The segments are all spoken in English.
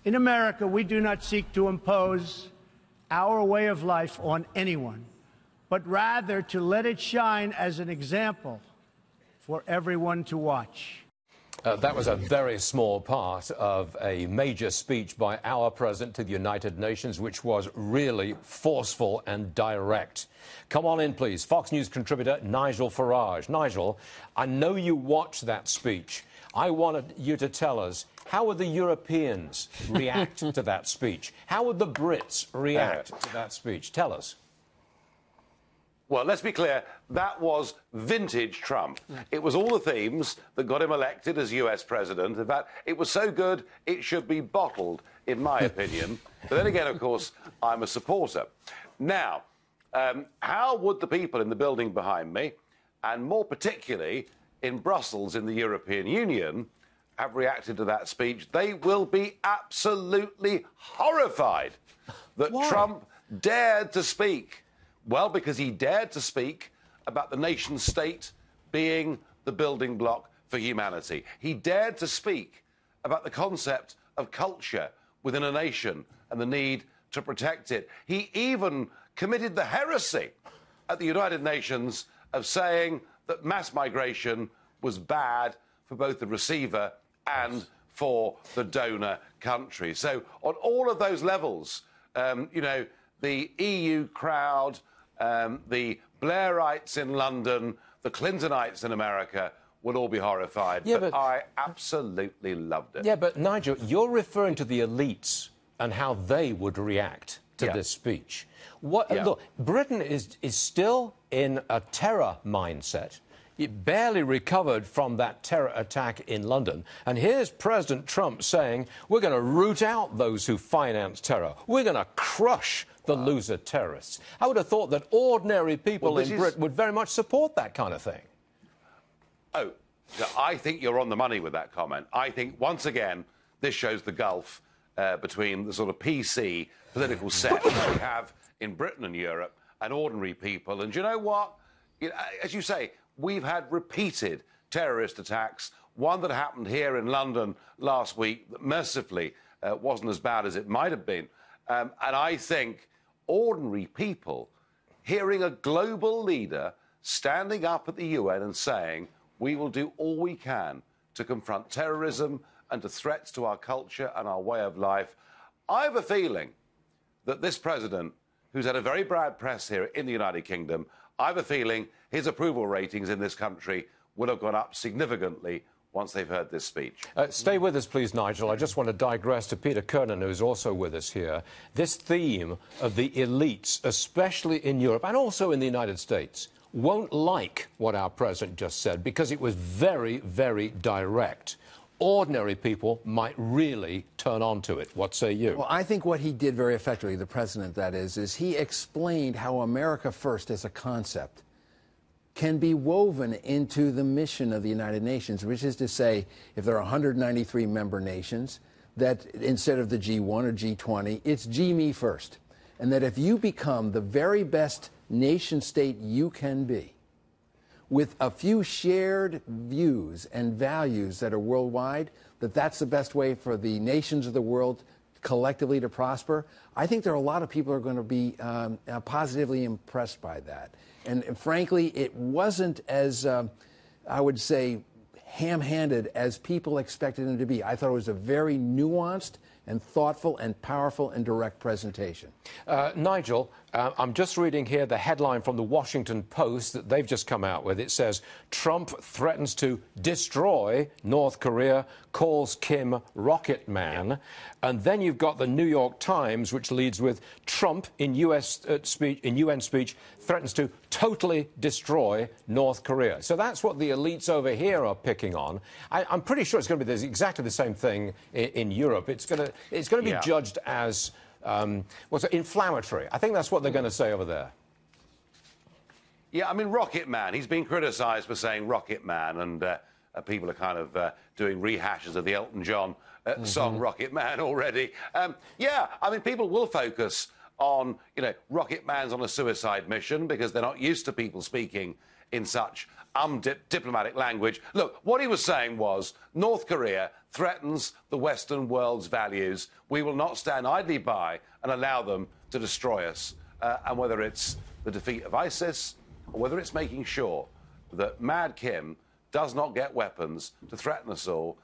In America, we do not seek to impose our way of life on anyone, but rather to let it shine as an example for everyone to watch. That was a very small part of a major speech by our president to the United Nations, which was really forceful and direct. Come on in, please. Fox News contributor Nigel Farage. Nigel, I know you watched that speech. I wanted you to tell us, how would the Europeans react to that speech? How would the Brits react to that speech? Tell us. Well, let's be clear, that was vintage Trump. It was all the themes that got him elected as US president. In fact, it was so good, it should be bottled, in my opinion. But then again, of course, I'm a supporter. Now, how would the people in the building behind me, and more particularly in Brussels in the European Union, have reacted to that speech? They will be absolutely horrified that Trump dared to speak. Well, because he dared to speak about the nation state being the building block for humanity. He dared to speak about the concept of culture within a nation and the need to protect it. He even committed the heresy at the United Nations of saying that mass migration was bad for both the receiver and for the donor country. So on all of those levels, you know, the EU crowd, the Blairites in London, the Clintonites in America would all be horrified. Yeah, but I absolutely loved it. Yeah, but Nigel, you're referring to the elites and how they would react to this speech. Look, Britain is still in a terror mindset. It barely recovered from that terror attack in London. And here's President Trump saying, we're going to root out those who finance terror. We're going to crush the loser terrorists. I would have thought that ordinary people in Britain would very much support that kind of thing. Oh, I think you're on the money with that comment. I think, once again, this shows the gulf between the sort of PC political set that we have in Britain and Europe and ordinary people. And you know what? You know, as you say, we've had repeated terrorist attacks, one that happened here in London last week that mercifully wasn't as bad as it might have been. And I think ordinary people hearing a global leader standing up at the UN and saying, we will do all we can to confront terrorism and to threats to our culture and our way of life. I have a feeling that this president, who's had a very bad press here in the United Kingdom, I have a feeling his approval ratings in this country will have gone up significantly once they've heard this speech. Stay with us, please, Nigel. I just want to digress to Peter Kernan, who's also with us here. This theme of the elites, especially in Europe and also in the United States, won't like what our president just said because it was very, very direct. Ordinary people might really turn on to it. What say you? Well, I think what he did very effectively, the president, that is he explained how America First as a concept can be woven into the mission of the United Nations, which is to say, if there are 193 member nations, that instead of the G1 or G20, it's G me first. And that if you become the very best nation state you can be, with a few shared views and values that are worldwide, that's the best way for the nations of the world collectively to prosper. I think there are a lot of people who are going to be positively impressed by that. And frankly, it wasn't as, I would say, ham-handed as people expected it to be. I thought it was a very nuanced and thoughtful and powerful and direct presentation. Nigel, I'm just reading here the headline from the Washington Post that they've just come out with. It says, Trump threatens to destroy North Korea, calls Kim Rocket Man. And then you've got the New York Times, which leads with Trump in UN speech threatens to totally destroy North Korea. So that's what the elites over here are picking on. I'm pretty sure it's going to be exactly the same thing in Europe. It's going to be judged as inflammatory. I think that's what they're going to say over there. Yeah, I mean, Rocket Man, he's been criticised for saying Rocket Man, and people are kind of doing rehashes of the Elton John song Rocket Man already. Yeah, I mean, people will focus on, you know, Rocket Man's on a suicide mission because they're not used to people speaking in such undiplomatic language. Look, what he was saying was North Korea threatens the Western world's values. We will not stand idly by and allow them to destroy us. And whether it's the defeat of ISIS or whether it's making sure that Mad Kim does not get weapons to threaten us all,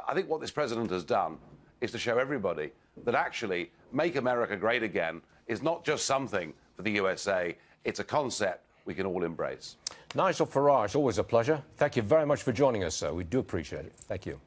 I think what this president has done is to show everybody that actually Make America Great Again is not just something for the USA, it's a concept we can all embrace. Nigel Farage, always a pleasure. Thank you very much for joining us, sir. We do appreciate it. Thank you.